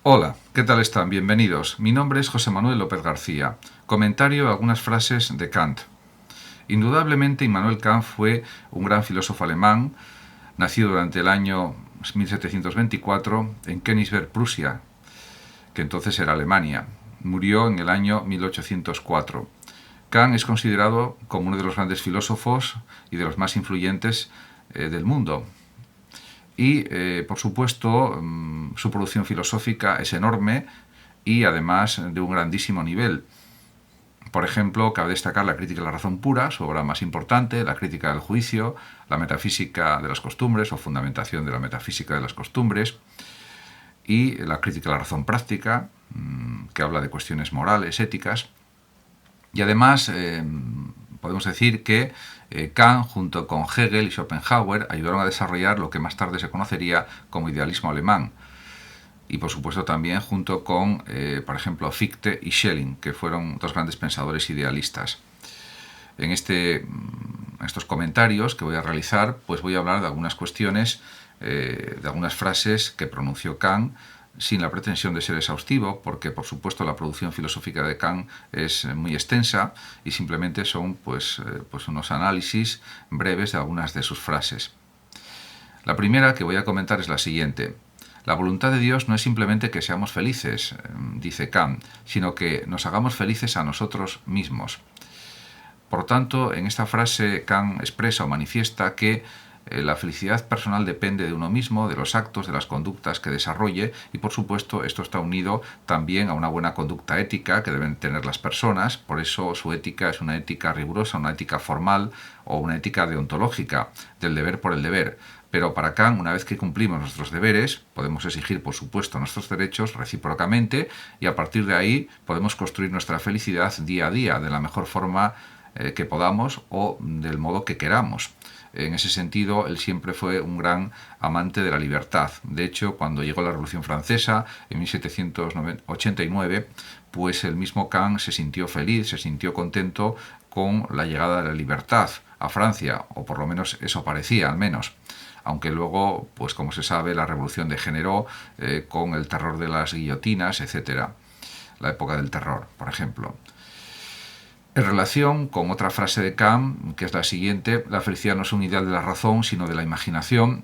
Hola, ¿qué tal están? Bienvenidos. Mi nombre es José Manuel López García. Comentario a algunas frases de Kant. Indudablemente, Immanuel Kant fue un gran filósofo alemán, nacido durante el año 1724 en Königsberg, Prusia, que entonces era Alemania. Murió en el año 1804. Kant es considerado como uno de los grandes filósofos y de los más influyentes del mundo. Y, por supuesto, su producción filosófica es enorme y además de un grandísimo nivel. Por ejemplo, cabe destacar la crítica de la razón pura, su obra más importante, la crítica del juicio, la metafísica de las costumbres o fundamentación de la metafísica de las costumbres, y la crítica de la razón práctica, que habla de cuestiones morales, éticas. Y además podemos decir que Kant, junto con Hegel y Schopenhauer, ayudaron a desarrollar lo que más tarde se conocería como idealismo alemán. Y por supuesto también junto con, por ejemplo, Fichte y Schelling, que fueron dos grandes pensadores idealistas. En estos comentarios que voy a realizar, pues voy a hablar de algunas cuestiones, de algunas frases que pronunció Kant, sin la pretensión de ser exhaustivo, porque por supuesto la producción filosófica de Kant es muy extensa y simplemente son pues unos análisis breves de algunas de sus frases. La primera que voy a comentar es la siguiente. La voluntad de Dios no es simplemente que seamos felices, dice Kant, sino que nos hagamos felices a nosotros mismos. Por tanto, en esta frase Kant expresa o manifiesta que la felicidad personal depende de uno mismo, de los actos, de las conductas que desarrolle y, por supuesto, esto está unido también a una buena conducta ética que deben tener las personas. Por eso su ética es una ética rigurosa, una ética formal o una ética deontológica, del deber por el deber. Pero para Kant, una vez que cumplimos nuestros deberes, podemos exigir, por supuesto, nuestros derechos recíprocamente y a partir de ahí podemos construir nuestra felicidad día a día de la mejor forma que podamos o del modo que queramos. En ese sentido, él siempre fue un gran amante de la libertad. De hecho, cuando llegó la Revolución Francesa, en 1789, pues el mismo Kant se sintió feliz, se sintió contento con la llegada de la libertad a Francia, o por lo menos eso parecía, al menos. Aunque luego, pues como se sabe, la revolución degeneró con el terror de las guillotinas, etc. La época del terror, por ejemplo. En relación con otra frase de Kant, que es la siguiente, la felicidad no es un ideal de la razón, sino de la imaginación.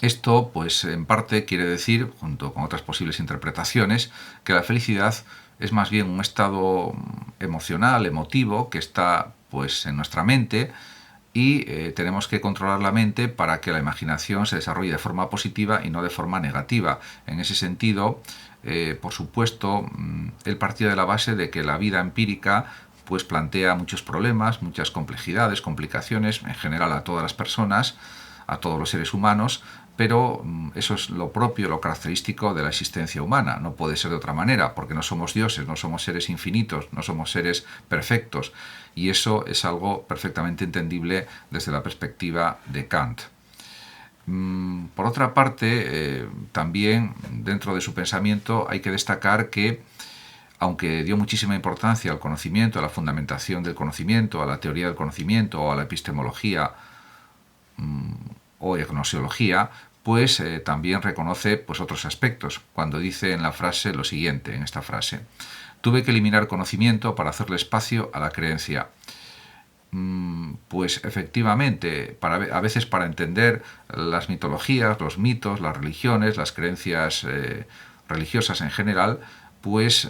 Esto, pues en parte quiere decir, junto con otras posibles interpretaciones, que la felicidad es más bien un estado emocional, emotivo, que está pues en nuestra mente y tenemos que controlar la mente para que la imaginación se desarrolle de forma positiva y no de forma negativa. En ese sentido, por supuesto, él partía de la base de que la vida empírica pues plantea muchos problemas, muchas complejidades, complicaciones, en general a todas las personas, a todos los seres humanos, pero eso es lo propio, lo característico de la existencia humana. No puede ser de otra manera, porque no somos dioses, no somos seres infinitos, no somos seres perfectos. Y eso es algo perfectamente entendible desde la perspectiva de Kant. Por otra parte, también dentro de su pensamiento hay que destacar que aunque dio muchísima importancia al conocimiento, a la fundamentación del conocimiento, a la teoría del conocimiento o a la epistemología o gnoseología, pues también reconoce pues, otros aspectos, cuando dice en la frase lo siguiente, en esta frase: tuve que eliminar conocimiento para hacerle espacio a la creencia. Pues efectivamente, a veces para entender las mitologías, los mitos, las religiones, las creencias religiosas en general, pues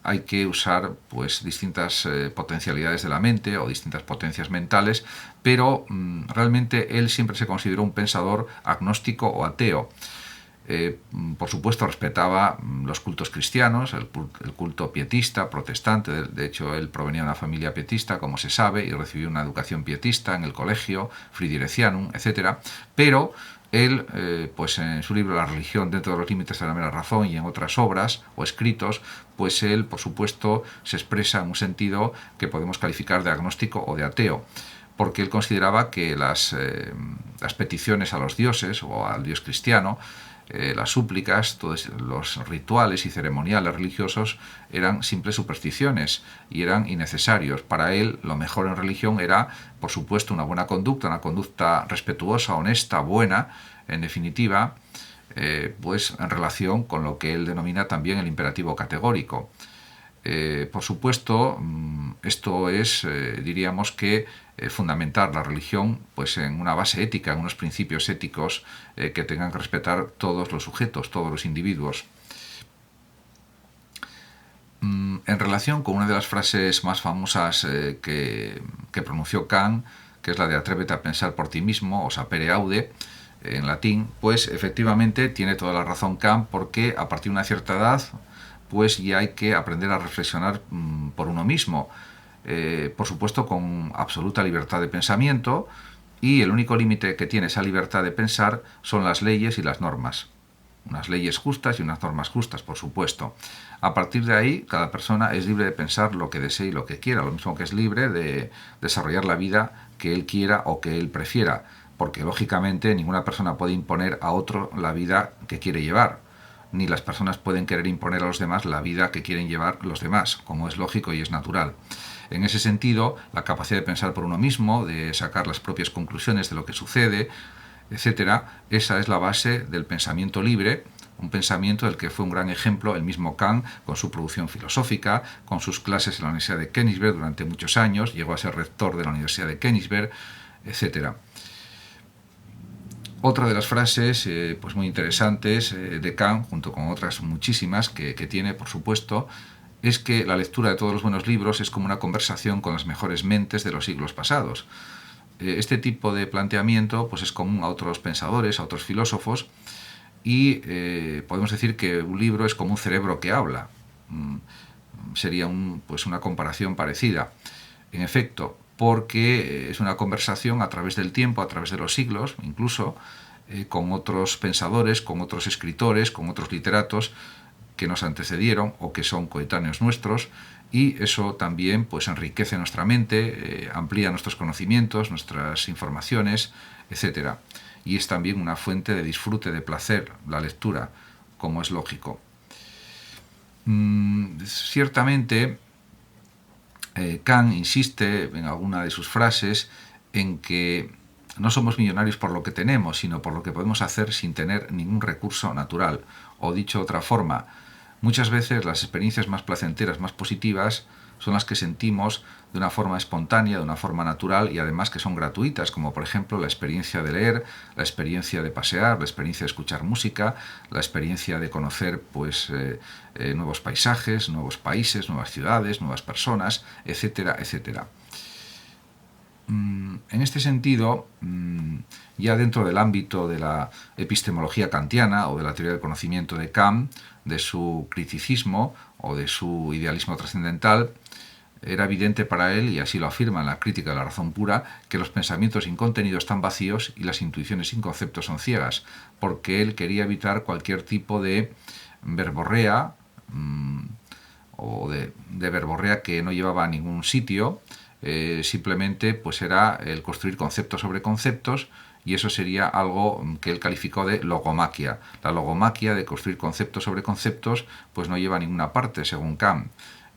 hay que usar pues distintas potencialidades de la mente o distintas potencias mentales, pero realmente él siempre se consideró un pensador agnóstico o ateo. Por supuesto respetaba los cultos cristianos, el culto pietista, protestante. De hecho él provenía de una familia pietista, como se sabe, y recibió una educación pietista en el colegio Fridericianum, etc. Pero él, pues en su libro La religión dentro de los límites de la mera razón y en otras obras o escritos, pues él, por supuesto, se expresa en un sentido que podemos calificar de agnóstico o de ateo, porque él consideraba que las peticiones a los dioses o al dios cristiano, las súplicas, todos los rituales y ceremoniales religiosos eran simples supersticiones y eran innecesarios. Para él, lo mejor en religión era, por supuesto, una buena conducta, una conducta respetuosa, honesta, buena, en definitiva, pues en relación con lo que él denomina también el imperativo categórico. Por supuesto, esto es, diríamos que, fundamentar la religión pues, en una base ética, en unos principios éticos que tengan que respetar todos los sujetos, todos los individuos. En relación con una de las frases más famosas que pronunció Kant, que es la de atrévete a pensar por ti mismo, o sapere aude, en latín, pues efectivamente tiene toda la razón Kant, porque a partir de una cierta edad pues ya hay que aprender a reflexionar por uno mismo, por supuesto con absoluta libertad de pensamiento, y el único límite que tiene esa libertad de pensar son las leyes y las normas. Unas leyes justas y unas normas justas, por supuesto. A partir de ahí, cada persona es libre de pensar lo que desee y lo que quiera, lo mismo que es libre de desarrollar la vida que él quiera o que él prefiera, porque lógicamente ninguna persona puede imponer a otro la vida que quiere llevar, ni las personas pueden querer imponer a los demás la vida que quieren llevar los demás, como es lógico y es natural. En ese sentido, la capacidad de pensar por uno mismo, de sacar las propias conclusiones de lo que sucede, etcétera, esa es la base del pensamiento libre, un pensamiento del que fue un gran ejemplo el mismo Kant con su producción filosófica, con sus clases en la Universidad de Königsberg durante muchos años, llegó a ser rector de la Universidad de Königsberg, etcétera. Otra de las frases pues muy interesantes de Kant, junto con otras muchísimas que tiene, por supuesto, es que la lectura de todos los buenos libros es como una conversación con las mejores mentes de los siglos pasados. Este tipo de planteamiento pues, es común a otros pensadores, a otros filósofos, y podemos decir que un libro es como un cerebro que habla. Sería pues una comparación parecida. En efecto, porque es una conversación a través del tiempo, a través de los siglos, incluso con otros pensadores, con otros escritores, con otros literatos que nos antecedieron o que son coetáneos nuestros, y eso también pues enriquece nuestra mente, amplía nuestros conocimientos, nuestras informaciones, etc. Y es también una fuente de disfrute, de placer, la lectura, como es lógico. Ciertamente, Kant insiste en alguna de sus frases en que no somos millonarios por lo que tenemos, sino por lo que podemos hacer sin tener ningún recurso natural. O dicho de otra forma, muchas veces las experiencias más placenteras, más positivas, son las que sentimos de una forma espontánea, de una forma natural y además que son gratuitas, como por ejemplo la experiencia de leer, la experiencia de pasear, la experiencia de escuchar música, la experiencia de conocer pues, nuevos paisajes, nuevos países, nuevas ciudades, nuevas personas, etcétera, etcétera. En este sentido, ya dentro del ámbito de la epistemología kantiana o de la teoría del conocimiento de Kant, de su criticismo o de su idealismo trascendental, era evidente para él, y así lo afirma en la Crítica de la razón pura, que los pensamientos sin contenido están vacíos y las intuiciones sin conceptos son ciegas, porque él quería evitar cualquier tipo de verborrea o de verborrea que no llevaba a ningún sitio. Simplemente pues era el construir conceptos sobre conceptos, y eso sería algo que él calificó de logomaquia. La logomaquia de construir conceptos sobre conceptos pues no lleva a ninguna parte, según Kant.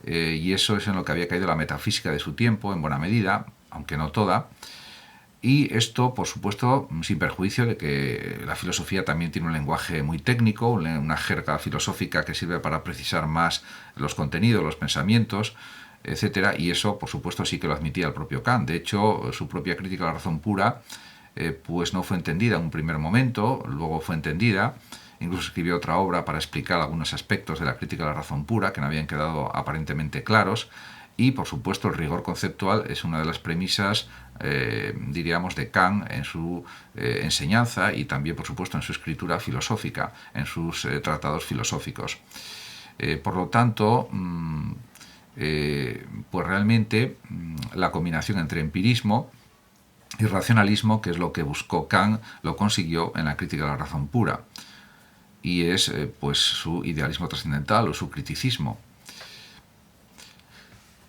Y eso es en lo que había caído la metafísica de su tiempo, en buena medida, aunque no toda. Y esto, por supuesto, sin perjuicio de que la filosofía también tiene un lenguaje muy técnico, una jerga filosófica que sirve para precisar más los contenidos, los pensamientos, etcétera, y eso, por supuesto, sí que lo admitía el propio Kant. De hecho, su propia crítica a la razón pura pues no fue entendida en un primer momento, luego fue entendida. Incluso escribió otra obra para explicar algunos aspectos de la crítica a la razón pura que no habían quedado aparentemente claros. Y, por supuesto, el rigor conceptual es una de las premisas, diríamos, de Kant en su enseñanza y también, por supuesto, en su escritura filosófica, en sus tratados filosóficos. Por lo tanto, pues realmente la combinación entre empirismo y racionalismo, que es lo que buscó Kant, lo consiguió en la Crítica de la razón pura, y es pues su idealismo trascendental o su criticismo.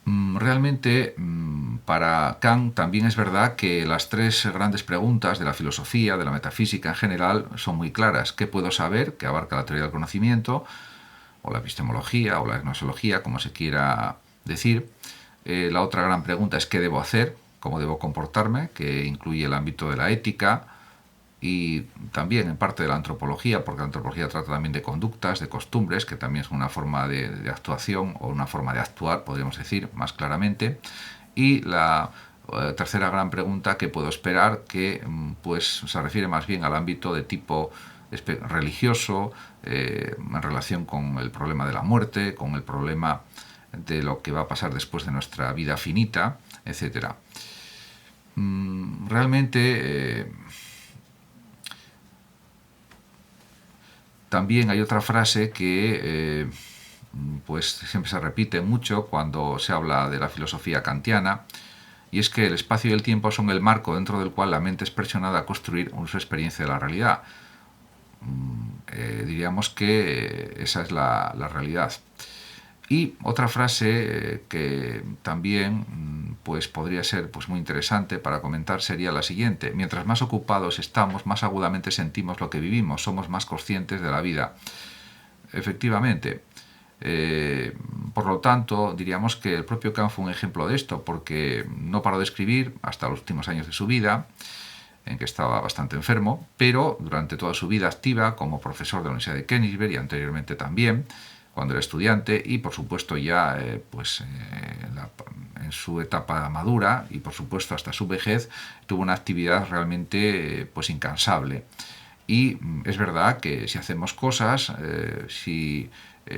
Realmente, para Kant también es verdad que las tres grandes preguntas de la filosofía, de la metafísica en general, son muy claras. ¿Qué puedo saber?, que abarca la teoría del conocimiento, o la epistemología, o la gnoseología, como se quiera decir. La otra gran pregunta es ¿qué debo hacer?, cómo debo comportarme, que incluye el ámbito de la ética, y también en parte de la antropología, porque la antropología trata también de conductas, de costumbres, que también es una forma de actuación o una forma de actuar, podríamos decir más claramente. Y la tercera gran pregunta que puedo esperar, que pues se refiere más bien al ámbito de tipo religioso, en relación con el problema de la muerte, con el problema de lo que va a pasar después de nuestra vida finita, etc. Realmente también hay otra frase que pues siempre se repite mucho cuando se habla de la filosofía kantiana, y es que el espacio y el tiempo son el marco dentro del cual la mente es presionada a construir su experiencia de la realidad. Diríamos que esa es la realidad. Y otra frase que también pues podría ser pues muy interesante para comentar sería la siguiente: mientras más ocupados estamos, más agudamente sentimos lo que vivimos, somos más conscientes de la vida. Efectivamente. Por lo tanto, diríamos que el propio Kant fue un ejemplo de esto, porque no paró de escribir hasta los últimos años de su vida, en que estaba bastante enfermo, pero durante toda su vida activa como profesor de la Universidad de Königsberg y anteriormente también, cuando era estudiante, y por supuesto ya en su etapa madura y por supuesto hasta su vejez, tuvo una actividad realmente pues incansable. Y es verdad que si hacemos cosas, si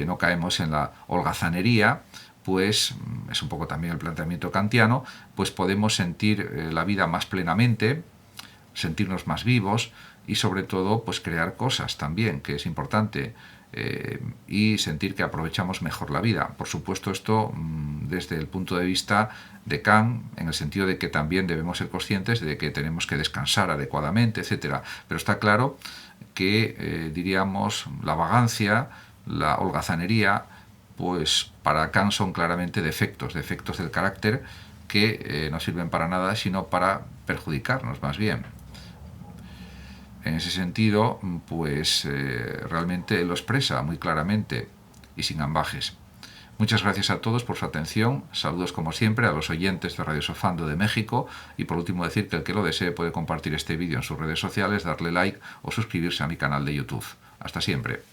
no caemos en la holgazanería, pues es un poco también el planteamiento kantiano, pues podemos sentir la vida más plenamente, sentirnos más vivos y sobre todo pues crear cosas también, que es importante, y sentir que aprovechamos mejor la vida. Por supuesto, esto desde el punto de vista de Kant, en el sentido de que también debemos ser conscientes de que tenemos que descansar adecuadamente, etcétera. Pero está claro que diríamos la vagancia, la holgazanería, pues para Kant son claramente defectos del carácter que no sirven para nada, sino para perjudicarnos más bien. En ese sentido, pues realmente lo expresa muy claramente y sin ambajes. Muchas gracias a todos por su atención. Saludos como siempre a los oyentes de Radio Sofando de México, y por último decir que el que lo desee puede compartir este vídeo en sus redes sociales, darle like o suscribirse a mi canal de YouTube. Hasta siempre.